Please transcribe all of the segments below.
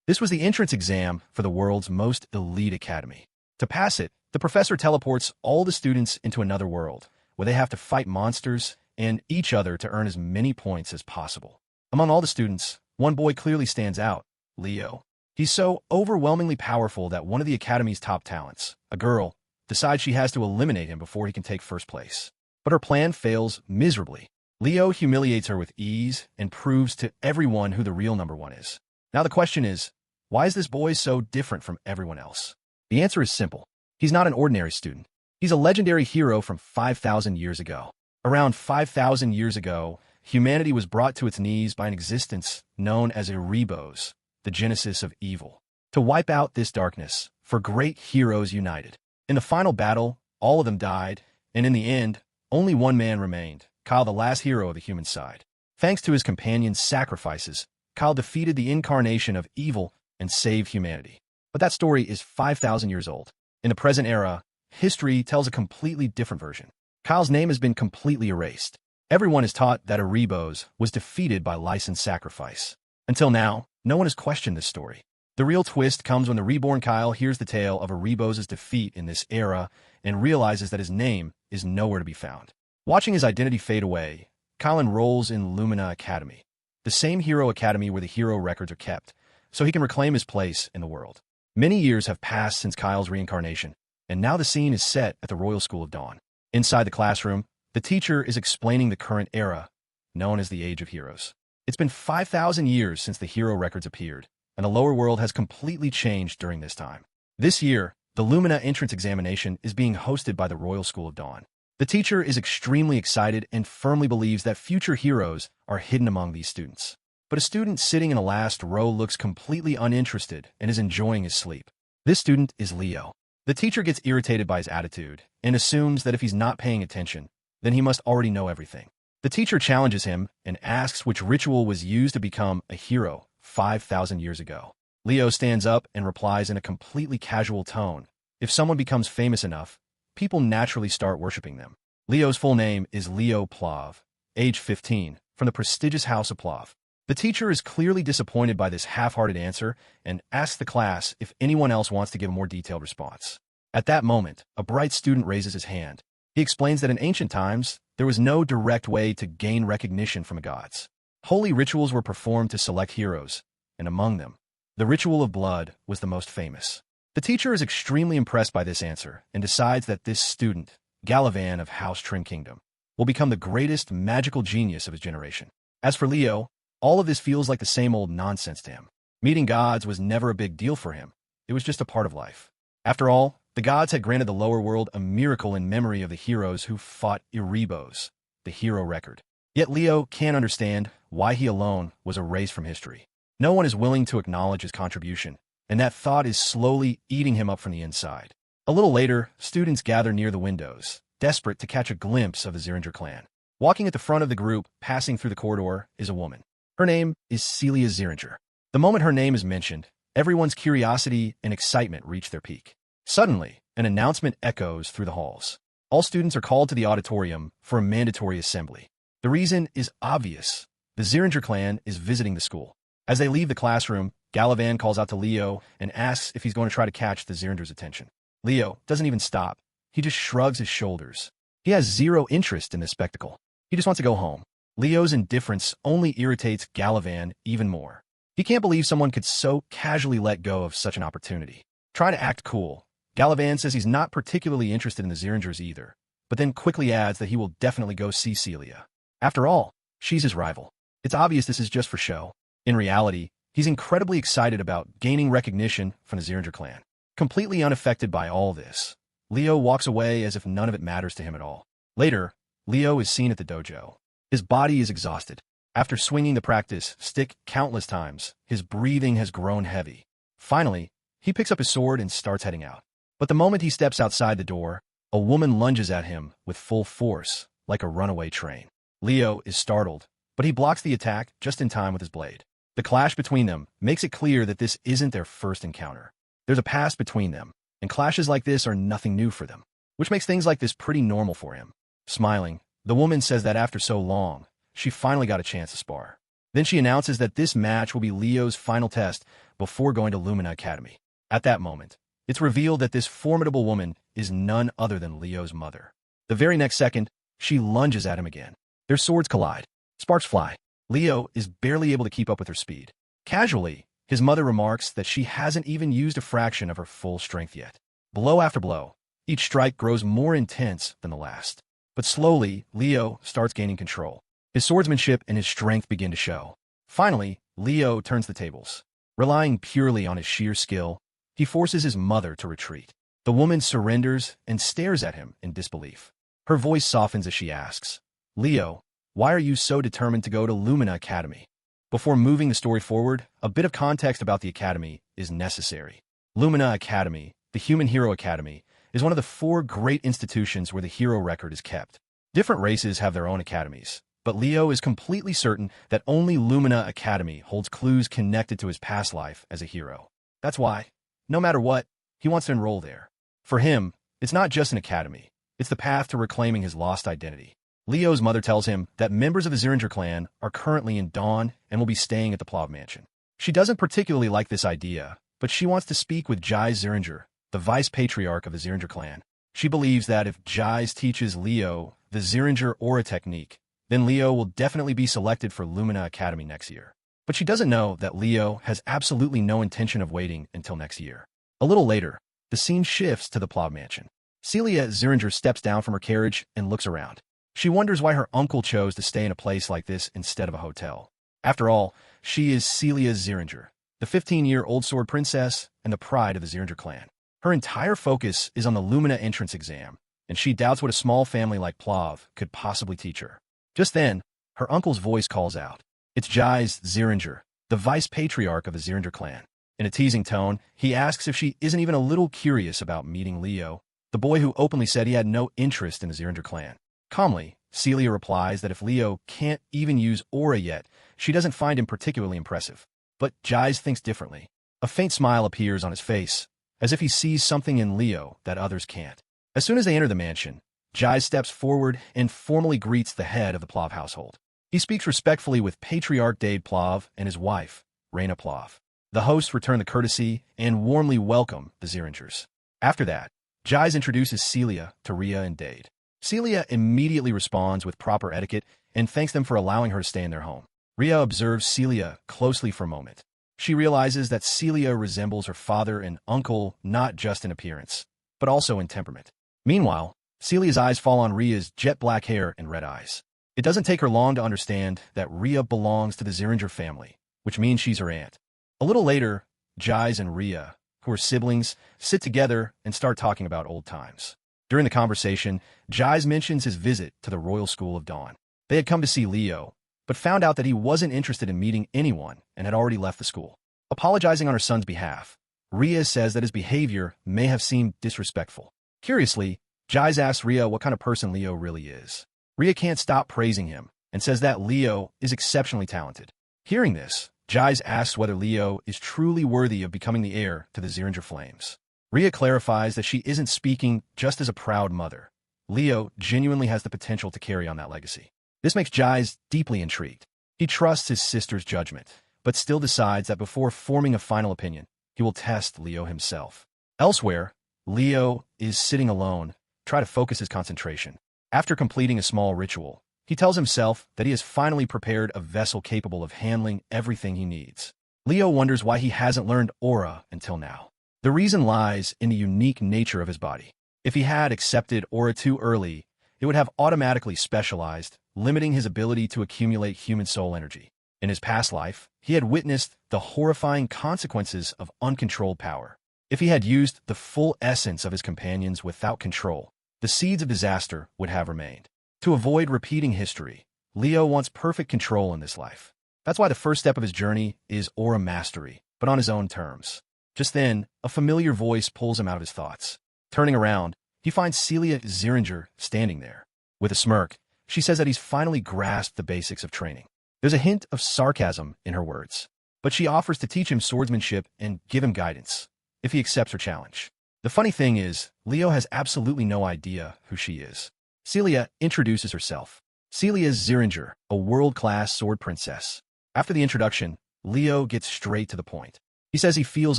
This was the entrance exam for the world's most elite academy. To pass it, the professor teleports all the students into another world, where they have to fight monsters and each other to earn as many points as possible. Among all the students, one boy clearly stands out, Leo. He's so overwhelmingly powerful that one of the academy's top talents, a girl, decides she has to eliminate him before he can take first place. But her plan fails miserably. Leo humiliates her with ease and proves to everyone who the real number one is. Now the question is, why is this boy so different from everyone else? The answer is simple. He's not an ordinary student. He's a legendary hero from 5,000 years ago. Around 5,000 years ago, humanity was brought to its knees by an existence known as Erebos, the genesis of evil. To wipe out this darkness, for great heroes united. In the final battle, all of them died, and in the end, only one man remained, Kyle, the last hero of the human side. Thanks to his companion's sacrifices, Kyle defeated the incarnation of evil and saved humanity. But that story is 5,000 years old. In the present era, history tells a completely different version. Kyle's name has been completely erased. Everyone is taught that Erebos was defeated by licensed sacrifice. Until now, no one has questioned this story. The real twist comes when the reborn Kyle hears the tale of Erebos' defeat in this era and realizes that his name is nowhere to be found. Watching his identity fade away, Kyle enrolls in Lumina Academy, the same hero academy where the hero records are kept, so he can reclaim his place in the world. Many years have passed since Kyle's reincarnation, and now the scene is set at the Royal School of Dawn. Inside the classroom, the teacher is explaining the current era, known as the Age of Heroes. It's been 5,000 years since the hero records appeared, and the lower world has completely changed during this time. This year, the Lumina entrance examination is being hosted by the Royal School of Dawn. The teacher is extremely excited and firmly believes that future heroes are hidden among these students. But a student sitting in the last row looks completely uninterested and is enjoying his sleep. This student is Leo. The teacher gets irritated by his attitude and assumes that if he's not paying attention, then he must already know everything. The teacher challenges him and asks which ritual was used to become a hero 5,000 years ago. Leo stands up and replies in a completely casual tone. If someone becomes famous enough, people naturally start worshipping them. Leo's full name is Leo Plav, age 15, from the prestigious house of Plav. The teacher is clearly disappointed by this half-hearted answer and asks the class if anyone else wants to give a more detailed response. At that moment, a bright student raises his hand. He explains that in ancient times, there was no direct way to gain recognition from the gods. Holy rituals were performed to select heroes, and among them, the ritual of blood was the most famous. The teacher is extremely impressed by this answer and decides that this student, Galavan of House Trim Kingdom, will become the greatest magical genius of his generation. As for Leo, all of this feels like the same old nonsense to him. Meeting gods was never a big deal for him. It was just a part of life. After all, the gods had granted the lower world a miracle in memory of the heroes who fought Erebos, the hero record. Yet Leo can't understand why he alone was erased from history. No one is willing to acknowledge his contribution, and that thought is slowly eating him up from the inside. A little later, students gather near the windows, desperate to catch a glimpse of the Ziringer clan. Walking at the front of the group, passing through the corridor, is a woman. Her name is Celia Ziringer. The moment her name is mentioned, everyone's curiosity and excitement reach their peak. Suddenly, an announcement echoes through the halls. All students are called to the auditorium for a mandatory assembly. The reason is obvious. The Ziringer clan is visiting the school. As they leave the classroom, Galavan calls out to Leo and asks if he's going to try to catch the Ziringer's attention. Leo doesn't even stop. He just shrugs his shoulders. He has zero interest in this spectacle. He just wants to go home. Leo's indifference only irritates Galavan even more. He can't believe someone could so casually let go of such an opportunity. Trying to act cool, Galavan says he's not particularly interested in the Ziringers either, but then quickly adds that he will definitely go see Celia. After all, she's his rival. It's obvious this is just for show. In reality, he's incredibly excited about gaining recognition from the Ziringer clan. Completely unaffected by all this, Leo walks away as if none of it matters to him at all. Later, Leo is seen at the dojo. His body is exhausted. After swinging the practice stick countless times, his breathing has grown heavy. Finally, he picks up his sword and starts heading out. But the moment he steps outside the door, a woman lunges at him with full force, like a runaway train. Leo is startled, but he blocks the attack just in time with his blade. The clash between them makes it clear that this isn't their first encounter. There's a past between them, and clashes like this are nothing new for them, which makes things like this pretty normal for him. Smiling, the woman says that after so long, she finally got a chance to spar. Then she announces that this match will be Leo's final test before going to Lumina Academy. At that moment, it's revealed that this formidable woman is none other than Leo's mother. The very next second, she lunges at him again. Their swords collide. Sparks fly. Leo is barely able to keep up with her speed. Casually, his mother remarks that she hasn't even used a fraction of her full strength yet. Blow after blow, each strike grows more intense than the last. But slowly, Leo starts gaining control. His swordsmanship and his strength begin to show. Finally, Leo turns the tables. Relying purely on his sheer skill, he forces his mother to retreat. The woman surrenders and stares at him in disbelief. Her voice softens as she asks, "Leo, why are you so determined to go to Lumina Academy?" Before moving the story forward, a bit of context about the academy is necessary. Lumina Academy, the Human Hero Academy, is one of the 4 great institutions where the hero record is kept. Different races have their own academies, but Leo is completely certain that only Lumina Academy holds clues connected to his past life as a hero. That's why, no matter what, he wants to enroll there. For him, it's not just an academy, it's the path to reclaiming his lost identity. Leo's mother tells him that members of the Ziringer clan are currently in Dawn and will be staying at the Plav Mansion. She doesn't particularly like this idea, but she wants to speak with Jais Ziringer, the vice-patriarch of the Ziringer clan. She believes that if Jais teaches Leo the Ziringer aura technique, then Leo will definitely be selected for Lumina Academy next year. But she doesn't know that Leo has absolutely no intention of waiting until next year. A little later, the scene shifts to the Plav Mansion. Celia Ziringer steps down from her carriage and looks around. She wonders why her uncle chose to stay in a place like this instead of a hotel. After all, she is Celia Ziringer, the 15-year-old sword princess and the pride of the Ziringer clan. Her entire focus is on the Lumina entrance exam, and she doubts what a small family like Plav could possibly teach her. Just then, her uncle's voice calls out. It's Jais Ziringer, the vice-patriarch of the Ziringer clan. In a teasing tone, he asks if she isn't even a little curious about meeting Leo, the boy who openly said he had no interest in the Ziringer clan. Calmly, Celia replies that if Leo can't even use aura yet, she doesn't find him particularly impressive. But Jais thinks differently. A faint smile appears on his face, as if he sees something in Leo that others can't. As soon as they enter the mansion, Jais steps forward and formally greets the head of the Plav household. He speaks respectfully with Patriarch Dade Plav and his wife, Raina Plav. The hosts return the courtesy and warmly welcome the Ziringers. After that, Jais introduces Celia to Rhea and Dade. Celia immediately responds with proper etiquette and thanks them for allowing her to stay in their home. Rhea observes Celia closely for a moment. She realizes that Celia resembles her father and uncle not just in appearance, but also in temperament. Meanwhile, Celia's eyes fall on Rhea's jet black hair and red eyes. It doesn't take her long to understand that Rhea belongs to the Ziringer family, which means she's her aunt. A little later, Jais and Rhea, who are siblings, sit together and start talking about old times. During the conversation, Jais mentions his visit to the Royal School of Dawn. They had come to see Leo, but found out that he wasn't interested in meeting anyone and had already left the school. Apologizing on her son's behalf, Rhea says that his behavior may have seemed disrespectful. Curiously, Jais asks Rhea what kind of person Leo really is. Rhea can't stop praising him and says that Leo is exceptionally talented. Hearing this, Jais asks whether Leo is truly worthy of becoming the heir to the Ziringer Flames. Rhea clarifies that she isn't speaking just as a proud mother. Leo genuinely has the potential to carry on that legacy. This makes Jais deeply intrigued. He trusts his sister's judgment, but still decides that before forming a final opinion, he will test Leo himself. Elsewhere, Leo is sitting alone, trying to focus his concentration. After completing a small ritual, he tells himself that he has finally prepared a vessel capable of handling everything he needs. Leo wonders why he hasn't learned aura until now. The reason lies in the unique nature of his body. If he had accepted aura too early, it would have automatically specialized, limiting his ability to accumulate human soul energy. In his past life, he had witnessed the horrifying consequences of uncontrolled power. If he had used the full essence of his companions without control, the seeds of disaster would have remained. To avoid repeating history, Leo wants perfect control in this life. That's why the first step of his journey is aura mastery, but on his own terms. Just then, a familiar voice pulls him out of his thoughts. Turning around, he finds Celia Ziringer standing there. With a smirk, she says that he's finally grasped the basics of training. There's a hint of sarcasm in her words, but she offers to teach him swordsmanship and give him guidance, if he accepts her challenge. The funny thing is, Leo has absolutely no idea who she is. Celia introduces herself. Celia Ziringer, a world-class sword princess. After the introduction, Leo gets straight to the point. He says he feels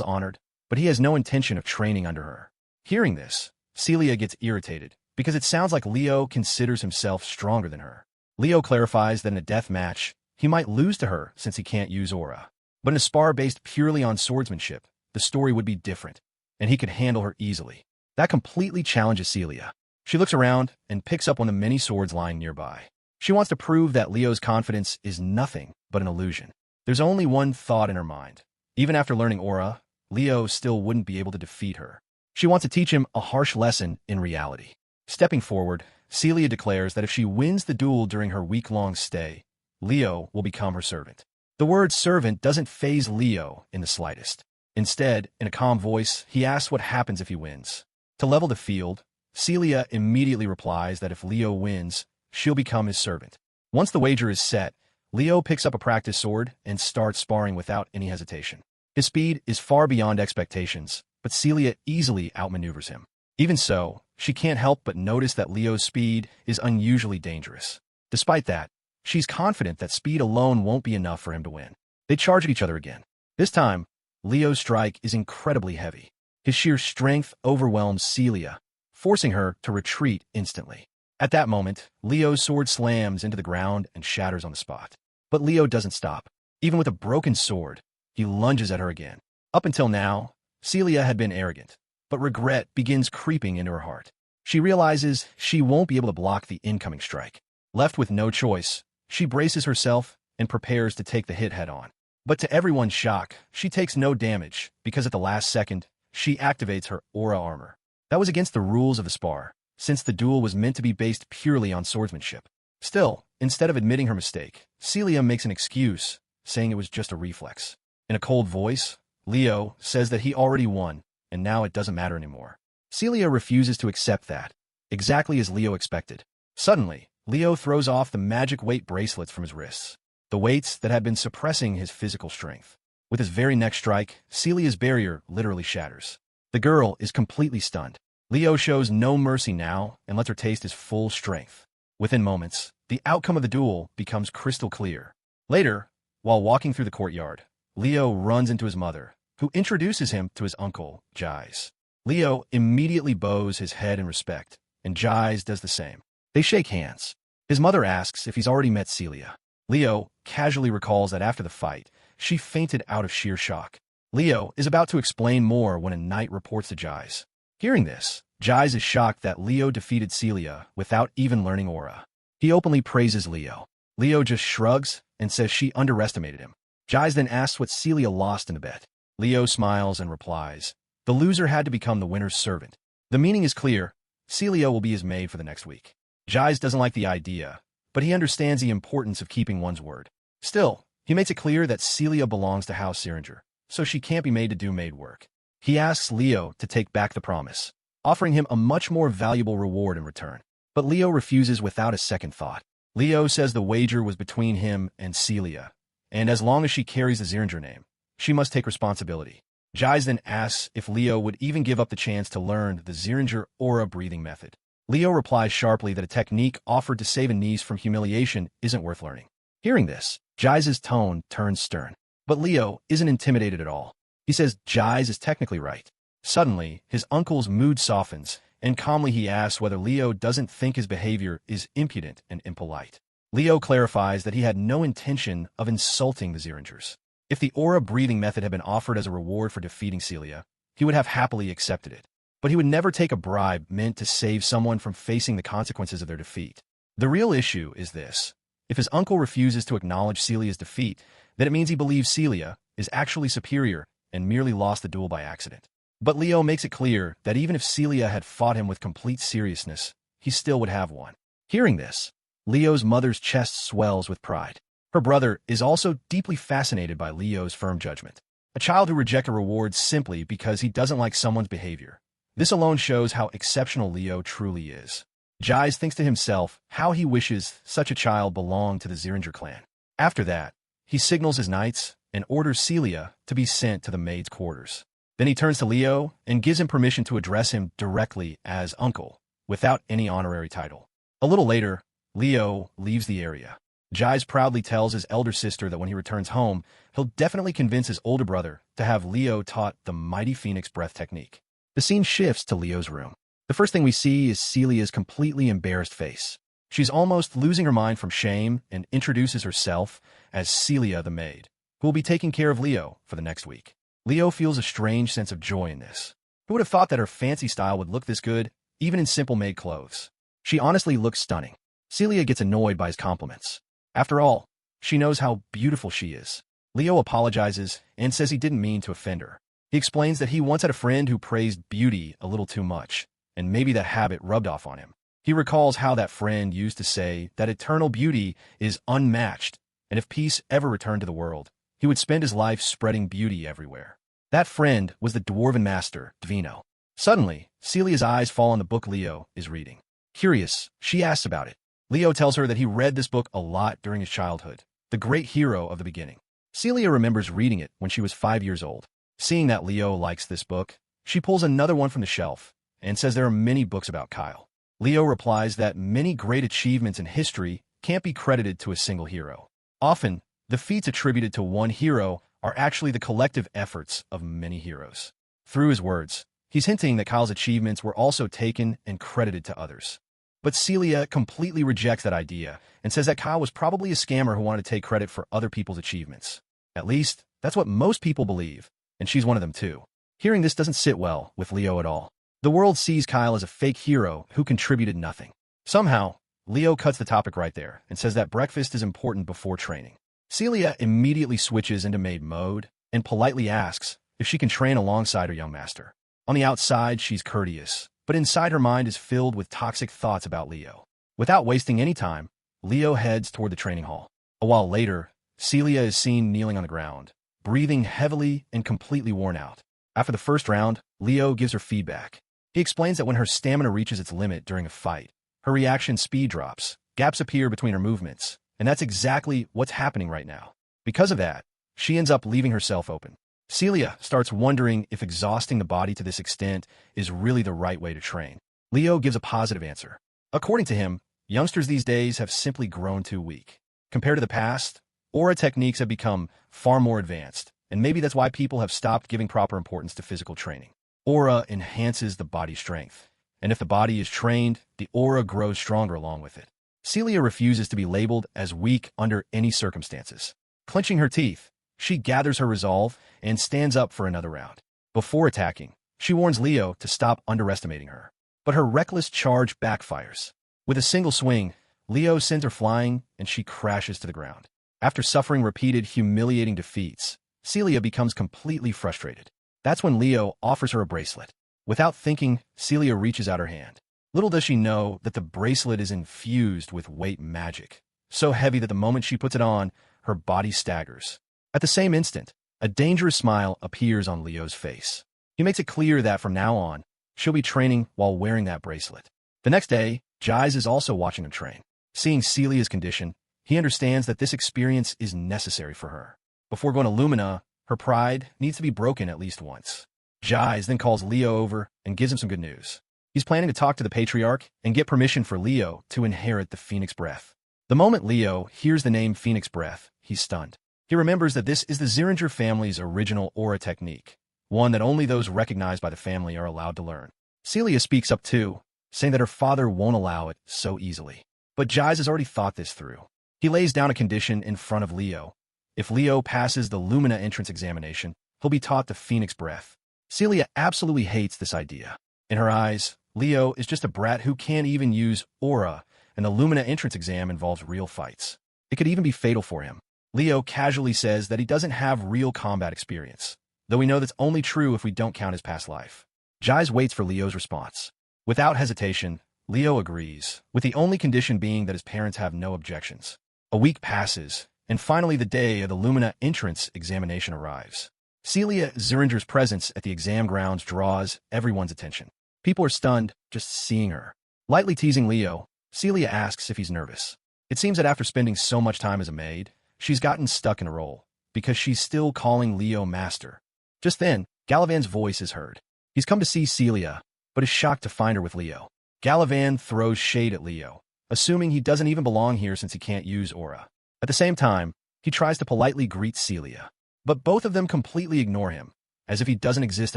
honored, but he has no intention of training under her. Hearing this, Celia gets irritated because it sounds like Leo considers himself stronger than her. Leo clarifies that in a death match, he might lose to her since he can't use aura. But in a spar based purely on swordsmanship, the story would be different, and he could handle her easily. That completely challenges Celia. She looks around and picks up one of the many swords lying nearby. She wants to prove that Leo's confidence is nothing but an illusion. There's only one thought in her mind. Even after learning aura, Leo still wouldn't be able to defeat her. She wants to teach him a harsh lesson in reality. Stepping forward, Celia declares that if she wins the duel during her week-long stay, Leo will become her servant. The word servant doesn't faze Leo in the slightest. Instead, in a calm voice, he asks what happens if he wins. To level the field, Celia immediately replies that if Leo wins, she'll become his servant. Once the wager is set, Leo picks up a practice sword and starts sparring without any hesitation. His speed is far beyond expectations, but Celia easily outmaneuvers him. Even so, she can't help but notice that Leo's speed is unusually dangerous. Despite that, she's confident that speed alone won't be enough for him to win. They charge at each other again. This time, Leo's strike is incredibly heavy. His sheer strength overwhelms Celia, forcing her to retreat instantly. At that moment, Leo's sword slams into the ground and shatters on the spot. But Leo doesn't stop. Even with a broken sword, he lunges at her again. Up until now, Celia had been arrogant, but regret begins creeping into her heart. She realizes she won't be able to block the incoming strike. Left with no choice, she braces herself and prepares to take the hit head-on. But to everyone's shock, she takes no damage because at the last second, she activates her aura armor. That was against the rules of the spar, since the duel was meant to be based purely on swordsmanship. Still, instead of admitting her mistake, Celia makes an excuse, saying it was just a reflex. In a cold voice, Leo says that he already won, and now it doesn't matter anymore. Celia refuses to accept that, exactly as Leo expected. Suddenly, Leo throws off the magic weight bracelets from his wrists, the weights that had been suppressing his physical strength. With his very next strike, Celia's barrier literally shatters. The girl is completely stunned. Leo shows no mercy now and lets her taste his full strength. Within moments, the outcome of the duel becomes crystal clear. Later, while walking through the courtyard, Leo runs into his mother, who introduces him to his uncle, Jais. Leo immediately bows his head in respect, and Jais does the same. They shake hands. His mother asks if he's already met Celia. Leo casually recalls that after the fight, she fainted out of sheer shock. Leo is about to explain more when a knight reports to Jais. Hearing this, Jais is shocked that Leo defeated Celia without even learning aura. He openly praises Leo. Leo just shrugs and says she underestimated him. Jais then asks what Celia lost in the bet. Leo smiles and replies, the loser had to become the winner's servant. The meaning is clear. Celia will be his maid for the next week. Jais doesn't like the idea, but he understands the importance of keeping one's word. Still, he makes it clear that Celia belongs to House Syringer, so she can't be made to do maid work. He asks Leo to take back the promise, offering him a much more valuable reward in return. But Leo refuses without a second thought. Leo says the wager was between him and Celia, and as long as she carries the Syringer name, she must take responsibility. Jais then asks if Leo would even give up the chance to learn the Syringer aura breathing method. Leo replies sharply that a technique offered to save a niece from humiliation isn't worth learning. Hearing this, Jais' tone turns stern. But Leo isn't intimidated at all. He says Jais is technically right. Suddenly, his uncle's mood softens, and calmly he asks whether Leo doesn't think his behavior is impudent and impolite. Leo clarifies that he had no intention of insulting the Syringers. If the aura breathing method had been offered as a reward for defeating Celia, he would have happily accepted it. But he would never take a bribe meant to save someone from facing the consequences of their defeat. The real issue is this. If his uncle refuses to acknowledge Celia's defeat, then it means he believes Celia is actually superior and merely lost the duel by accident. But Leo makes it clear that even if Celia had fought him with complete seriousness, he still would have won. Hearing this, Leo's mother's chest swells with pride. Her brother is also deeply fascinated by Leo's firm judgment. A child who rejects a reward simply because he doesn't like someone's behavior. This alone shows how exceptional Leo truly is. Jais thinks to himself how he wishes such a child belonged to the Syringer clan. After that, he signals his knights and orders Celia to be sent to the maid's quarters. Then he turns to Leo and gives him permission to address him directly as uncle, without any honorary title. A little later, Leo leaves the area. Jais proudly tells his elder sister that when he returns home, he'll definitely convince his older brother to have Leo taught the mighty phoenix breath technique. The scene shifts to Leo's room. The first thing we see is Celia's completely embarrassed face. She's almost losing her mind from shame and introduces herself as Celia the maid, who will be taking care of Leo for the next week. Leo feels a strange sense of joy in this. Who would have thought that her fancy style would look this good, even in simple maid clothes? She honestly looks stunning. Celia gets annoyed by his compliments. After all, she knows how beautiful she is. Leo apologizes and says he didn't mean to offend her. He explains that he once had a friend who praised beauty a little too much, and maybe that habit rubbed off on him. He recalls how that friend used to say that eternal beauty is unmatched, and if peace ever returned to the world, he would spend his life spreading beauty everywhere. That friend was the dwarven master, Divino. Suddenly, Celia's eyes fall on the book Leo is reading. Curious, she asks about it. Leo tells her that he read this book a lot during his childhood, The Great Hero of the Beginning. Celia remembers reading it when she was 5 years old. Seeing that Leo likes this book, she pulls another one from the shelf and says there are many books about Kyle. Leo replies that many great achievements in history can't be credited to a single hero. Often, the feats attributed to one hero are actually the collective efforts of many heroes. Through his words, he's hinting that Kyle's achievements were also taken and credited to others. But Celia completely rejects that idea and says that Kyle was probably a scammer who wanted to take credit for other people's achievements. At least, that's what most people believe, and she's one of them too. Hearing this doesn't sit well with Leo at all. The world sees Kyle as a fake hero who contributed nothing. Somehow, Leo cuts the topic right there and says that breakfast is important before training. Celia immediately switches into maid mode and politely asks if she can train alongside her young master. On the outside, she's courteous, but inside her mind is filled with toxic thoughts about Leo. Without wasting any time, Leo heads toward the training hall. A while later, Celia is seen kneeling on the ground, breathing heavily and completely worn out. After the first round, Leo gives her feedback. He explains that when her stamina reaches its limit during a fight, her reaction speed drops, gaps appear between her movements, and that's exactly what's happening right now. Because of that, she ends up leaving herself open. Celia starts wondering if exhausting the body to this extent is really the right way to train. Leo gives a positive answer. According to him, youngsters these days have simply grown too weak. Compared to the past, aura techniques have become far more advanced, and maybe that's why people have stopped giving proper importance to physical training. Aura enhances the body's strength, and if the body is trained, the aura grows stronger along with it. Celia refuses to be labeled as weak under any circumstances. Clenching her teeth, she gathers her resolve and stands up for another round. Before attacking, she warns Leo to stop underestimating her. But her reckless charge backfires. With a single swing, Leo sends her flying and she crashes to the ground. After suffering repeated humiliating defeats, Celia becomes completely frustrated. That's when Leo offers her a bracelet. Without thinking, Celia reaches out her hand. Little does she know that the bracelet is infused with weight magic, so heavy that the moment she puts it on, her body staggers. At the same instant, a dangerous smile appears on Leo's face. He makes it clear that from now on, she'll be training while wearing that bracelet. The next day, Jais is also watching him train. Seeing Celia's condition, he understands that this experience is necessary for her. Before going to Lumina, her pride needs to be broken at least once. Jais then calls Leo over and gives him some good news. He's planning to talk to the Patriarch and get permission for Leo to inherit the Phoenix Breath. The moment Leo hears the name Phoenix Breath, he's stunned. He remembers that this is the Ziringer family's original aura technique, one that only those recognized by the family are allowed to learn. Celia speaks up too, saying that her father won't allow it so easily. But Jais has already thought this through. He lays down a condition in front of Leo. If Leo passes the Lumina entrance examination, he'll be taught the Phoenix Breath. Celia absolutely hates this idea. In her eyes, Leo is just a brat who can't even use aura, and the Lumina entrance exam involves real fights. It could even be fatal for him. Leo casually says that he doesn't have real combat experience, though we know that's only true if we don't count his past life. Jais waits for Leo's response. Without hesitation, Leo agrees, with the only condition being that his parents have no objections. A week passes, and finally the day of the Lumina entrance examination arrives. Celia Ziringer's presence at the exam grounds draws everyone's attention. People are stunned just seeing her. Lightly teasing Leo, Celia asks if he's nervous. It seems that after spending so much time as a maid, she's gotten stuck in a role, because she's still calling Leo master. Just then, Galavan's voice is heard. He's come to see Celia, but is shocked to find her with Leo. Galavan throws shade at Leo, assuming he doesn't even belong here since he can't use aura. At the same time, he tries to politely greet Celia. But both of them completely ignore him, as if he doesn't exist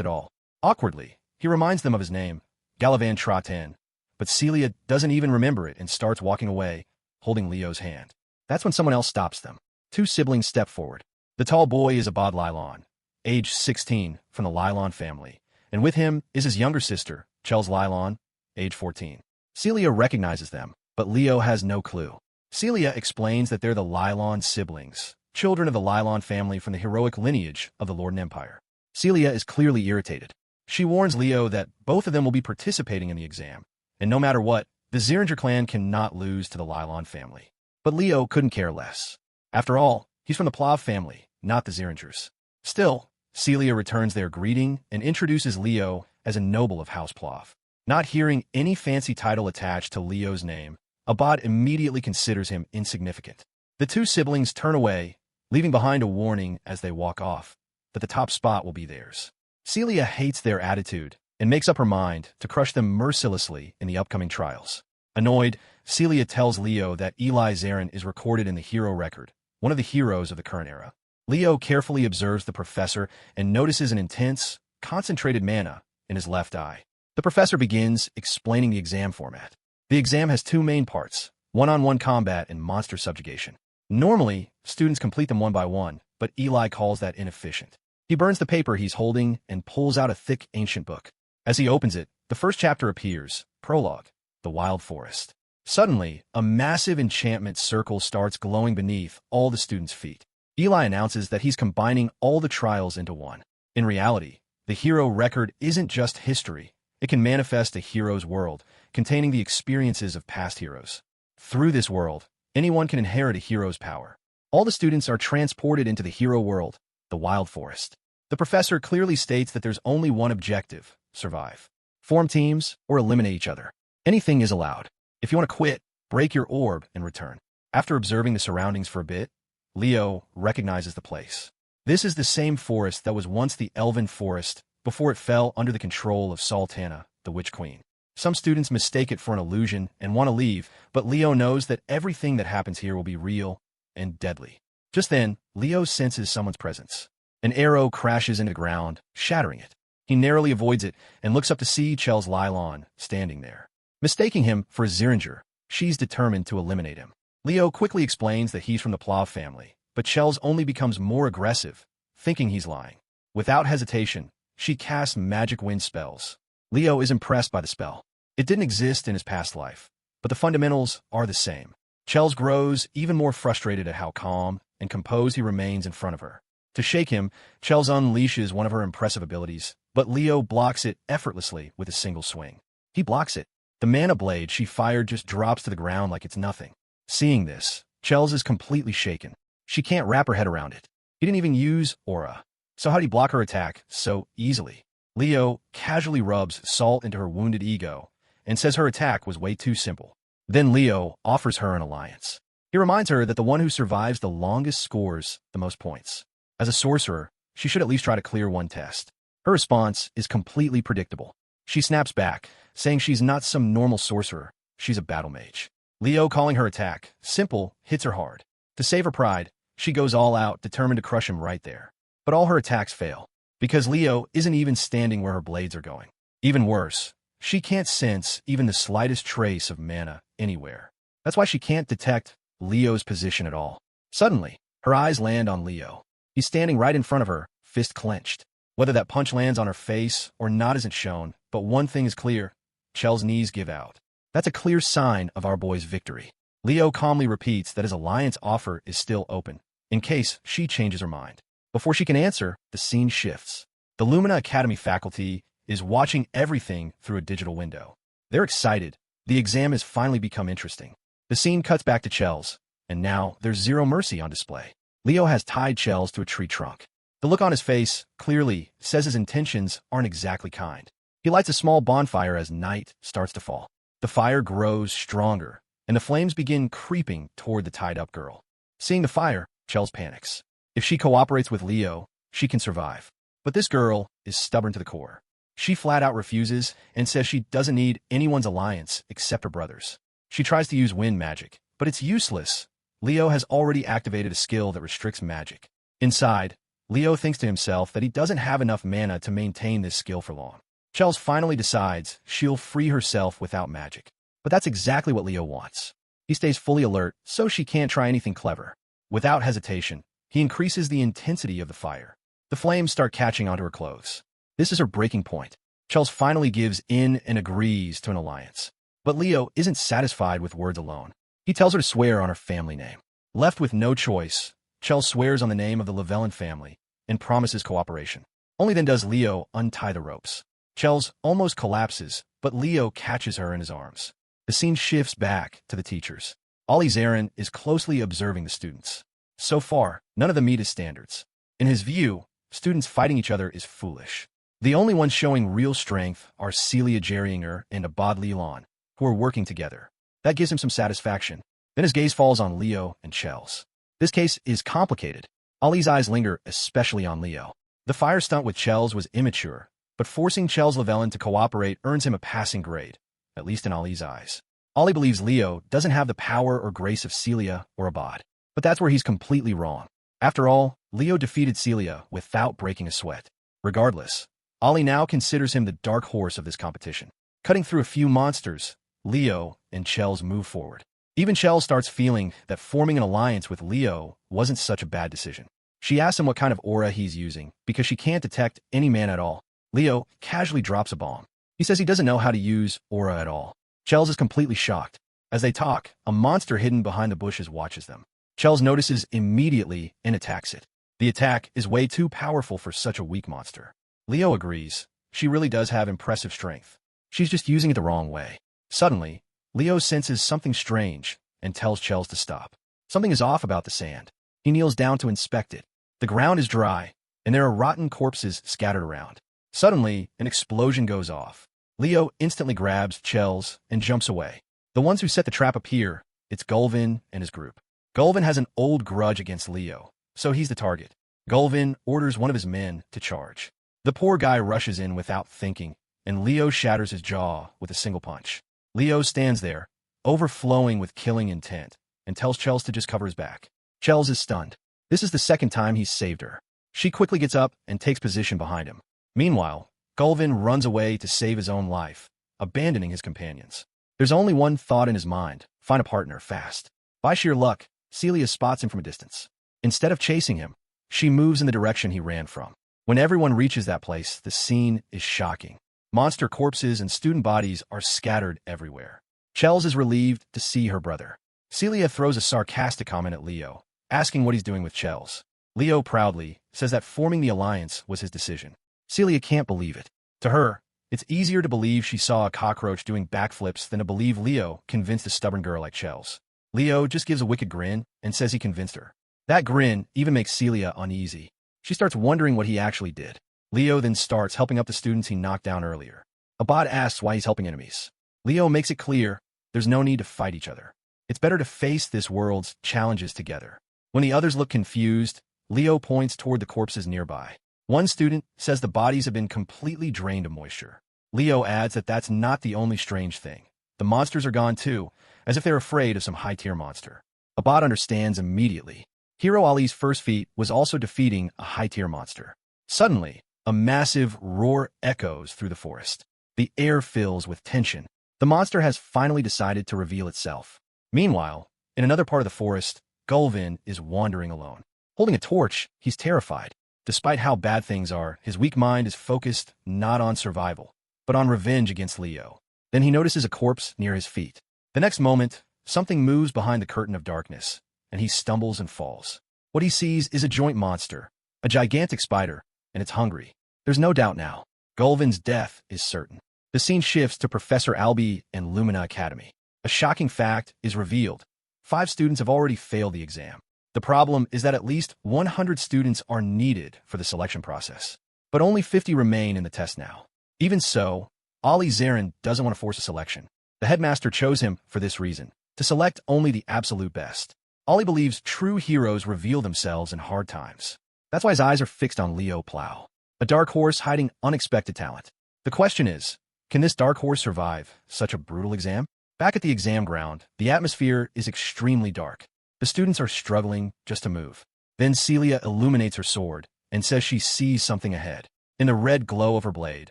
at all. Awkwardly, he reminds them of his name, Galavan Traten, but Celia doesn't even remember it and starts walking away, holding Leo's hand. That's when someone else stops them. Two siblings step forward. The tall boy is Abad Lylon, age 16, from the Lylon family, and with him is his younger sister, Chels Lylon, age 14. Celia recognizes them, but Leo has no clue. Celia explains that they're the Lylon siblings, children of the Lylon family from the heroic lineage of the Lorden Empire. Celia is clearly irritated. She warns Leo that both of them will be participating in the exam, and no matter what, the Ziringer clan cannot lose to the Lylon family. But Leo couldn't care less. After all, he's from the Plav family, not the Ziringers. Still, Celia returns their greeting and introduces Leo as a noble of House Plav. Not hearing any fancy title attached to Leo's name, Abad immediately considers him insignificant. The two siblings turn away, leaving behind a warning as they walk off that the top spot will be theirs. Celia hates their attitude and makes up her mind to crush them mercilessly in the upcoming trials. Annoyed, Celia tells Leo that Eli Zarin is recorded in the hero record, one of the heroes of the current era. Leo carefully observes the professor and notices an intense, concentrated mana in his left eye. The professor begins explaining the exam format. The exam has two main parts, one-on-one combat and monster subjugation. Normally, students complete them one by one, but Eli calls that inefficient. He burns the paper he's holding and pulls out a thick ancient book. As he opens it, the first chapter appears, Prologue, The Wild Forest. Suddenly, a massive enchantment circle starts glowing beneath all the students' feet. Eli announces that he's combining all the trials into one. In reality, the hero record isn't just history. It can manifest a hero's world, containing the experiences of past heroes. Through this world, anyone can inherit a hero's power. All the students are transported into the hero world, the Wild Forest. The professor clearly states that there's only one objective: survive. Form teams or eliminate each other. Anything is allowed. If you want to quit, break your orb and return. After observing the surroundings for a bit, Leo recognizes the place. This is the same forest that was once the Elven Forest before it fell under the control of Sultana, the Witch Queen. Some students mistake it for an illusion and want to leave, but Leo knows that everything that happens here will be real and deadly. Just then, Leo senses someone's presence. An arrow crashes into the ground, shattering it. He narrowly avoids it and looks up to see Chels Lylon standing there. Mistaking him for a Ziringer, she's determined to eliminate him. Leo quickly explains that he's from the Plav family, but Chels only becomes more aggressive, thinking he's lying. Without hesitation, she casts magic wind spells. Leo is impressed by the spell. It didn't exist in his past life, but the fundamentals are the same. Chels grows even more frustrated at how calm and composed he remains in front of her. To shake him, Chels unleashes one of her impressive abilities, but Leo blocks it effortlessly with a single swing. He blocks it. The mana blade she fired just drops to the ground like it's nothing. Seeing this, Chels is completely shaken. She can't wrap her head around it. He didn't even use aura. So how'd he block her attack so easily? Leo casually rubs salt into her wounded ego and says her attack was way too simple. Then Leo offers her an alliance. He reminds her that the one who survives the longest scores the most points. As a sorcerer, she should at least try to clear one test. Her response is completely predictable. She snaps back, saying she's not some normal sorcerer, she's a battle mage. Leo, calling her attack simple, hits her hard. To save her pride, she goes all out, determined to crush him right there. But all her attacks fail, because Leo isn't even standing where her blades are going. Even worse, she can't sense even the slightest trace of mana anywhere. That's why she can't detect Leo's position at all. Suddenly, her eyes land on Leo. He's standing right in front of her, fist clenched. Whether that punch lands on her face or not isn't shown, but one thing is clear: Chell's knees give out. That's a clear sign of our boy's victory. Leo calmly repeats that his alliance offer is still open, in case she changes her mind. Before she can answer, the scene shifts. The Lumina Academy faculty is watching everything through a digital window. They're excited. The exam has finally become interesting. The scene cuts back to Chels, and now there's zero mercy on display. Leo has tied Chels to a tree trunk. The look on his face clearly says his intentions aren't exactly kind. He lights a small bonfire as night starts to fall. The fire grows stronger, and the flames begin creeping toward the tied-up girl. Seeing the fire, Chels panics. If she cooperates with Leo, she can survive. But this girl is stubborn to the core. She flat out refuses and says she doesn't need anyone's alliance except her brother's. She tries to use wind magic, but it's useless Leo has already activated a skill that restricts magic. Inside, Leo thinks to himself that he doesn't have enough mana to maintain this skill for long. Chels finally decides she'll free herself without magic. But that's exactly what Leo wants. He stays fully alert, so she can't try anything clever. Without hesitation, he increases the intensity of the fire. The flames start catching onto her clothes. This is her breaking point. Chels finally gives in and agrees to an alliance. But Leo isn't satisfied with words alone. He tells her to swear on her family name. Left with no choice, Chels swears on the name of the Llewellyn family and promises cooperation. Only then does Leo untie the ropes. Chels almost collapses, but Leo catches her in his arms. The scene shifts back to the teachers. Ollie's Aaron is closely observing the students. So far, none of them meet his standards. In his view, students fighting each other is foolish. The only ones showing real strength are Celia Jerringer and Abad Leland, who are working together. That gives him some satisfaction. Then his gaze falls on Leo and Chels. This case is complicated. Ollie's eyes linger, especially on Leo. The fire stunt with Chels was immature, but forcing Chels Llewellyn to cooperate earns him a passing grade, at least in Ollie's eyes. Ollie believes Leo doesn't have the power or grace of Celia or Abad, but that's where he's completely wrong. After all, Leo defeated Celia without breaking a sweat. Regardless, Ollie now considers him the dark horse of this competition. Cutting through a few monsters, Leo and Chels move forward. Even Chels starts feeling that forming an alliance with Leo wasn't such a bad decision. She asks him what kind of aura he's using, because she can't detect any mana at all. Leo casually drops a bomb. He says he doesn't know how to use aura at all. Chels is completely shocked. As they talk, a monster hidden behind the bushes watches them. Chels notices immediately and attacks it. The attack is way too powerful for such a weak monster. Leo agrees. She really does have impressive strength. She's just using it the wrong way. Suddenly, Leo senses something strange and tells Chels to stop. Something is off about the sand. He kneels down to inspect it. The ground is dry, and there are rotten corpses scattered around. Suddenly, an explosion goes off. Leo instantly grabs Chels and jumps away. The ones who set the trap appear. It's Gulvin and his group. Gulvin has an old grudge against Leo, so he's the target. Gulvin orders one of his men to charge. The poor guy rushes in without thinking, and Leo shatters his jaw with a single punch. Leo stands there, overflowing with killing intent, and tells Chels to just cover his back. Chels is stunned. This is the second time he's saved her. She quickly gets up and takes position behind him. Meanwhile, Gulvin runs away to save his own life, abandoning his companions. There's only one thought in his mind: find a partner fast. By sheer luck, Celia spots him from a distance. Instead of chasing him, she moves in the direction he ran from. When everyone reaches that place, the scene is shocking. Monster corpses and student bodies are scattered everywhere. Chels is relieved to see her brother. Celia throws a sarcastic comment at Leo, asking what he's doing with Chels. Leo proudly says that forming the alliance was his decision. Celia can't believe it. To her, it's easier to believe she saw a cockroach doing backflips than to believe Leo convinced a stubborn girl like Chels. Leo just gives a wicked grin and says he convinced her. That grin even makes Celia uneasy. She starts wondering what he actually did. Leo then starts helping up the students he knocked down earlier. Abad asks why he's helping enemies. Leo makes it clear there's no need to fight each other. It's better to face this world's challenges together. When the others look confused, Leo points toward the corpses nearby. One student says the bodies have been completely drained of moisture. Leo adds that that's not the only strange thing. The monsters are gone too, as if they're afraid of some high-tier monster. Abad understands immediately. Hero Ali's first feat was also defeating a high-tier monster. Suddenly, a massive roar echoes through the forest. The air fills with tension. The monster has finally decided to reveal itself. Meanwhile, in another part of the forest, Gulvin is wandering alone. Holding a torch, he's terrified. Despite how bad things are, his weak mind is focused not on survival, but on revenge against Leo. Then he notices a corpse near his feet. The next moment, something moves behind the curtain of darkness, and he stumbles and falls. What he sees is a joint monster, a gigantic spider, and it's hungry. There's no doubt now. Gulvin's death is certain. The scene shifts to Professor Albie and Lumina Academy. A shocking fact is revealed. 5 students have already failed the exam. The problem is that at least 100 students are needed for the selection process. But only 50 remain in the test now. Even so, Ollie Zarin doesn't want to force a selection. The headmaster chose him for this reason, to select only the absolute best. Ollie believes true heroes reveal themselves in hard times. That's why his eyes are fixed on Leo Plow, a dark horse hiding unexpected talent. The question is, can this dark horse survive such a brutal exam? Back at the exam ground, the atmosphere is extremely dark. The students are struggling just to move. Then Celia illuminates her sword and says she sees something ahead. In the red glow of her blade,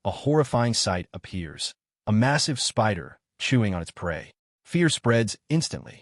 a horrifying sight appears. A massive spider chewing on its prey. Fear spreads instantly.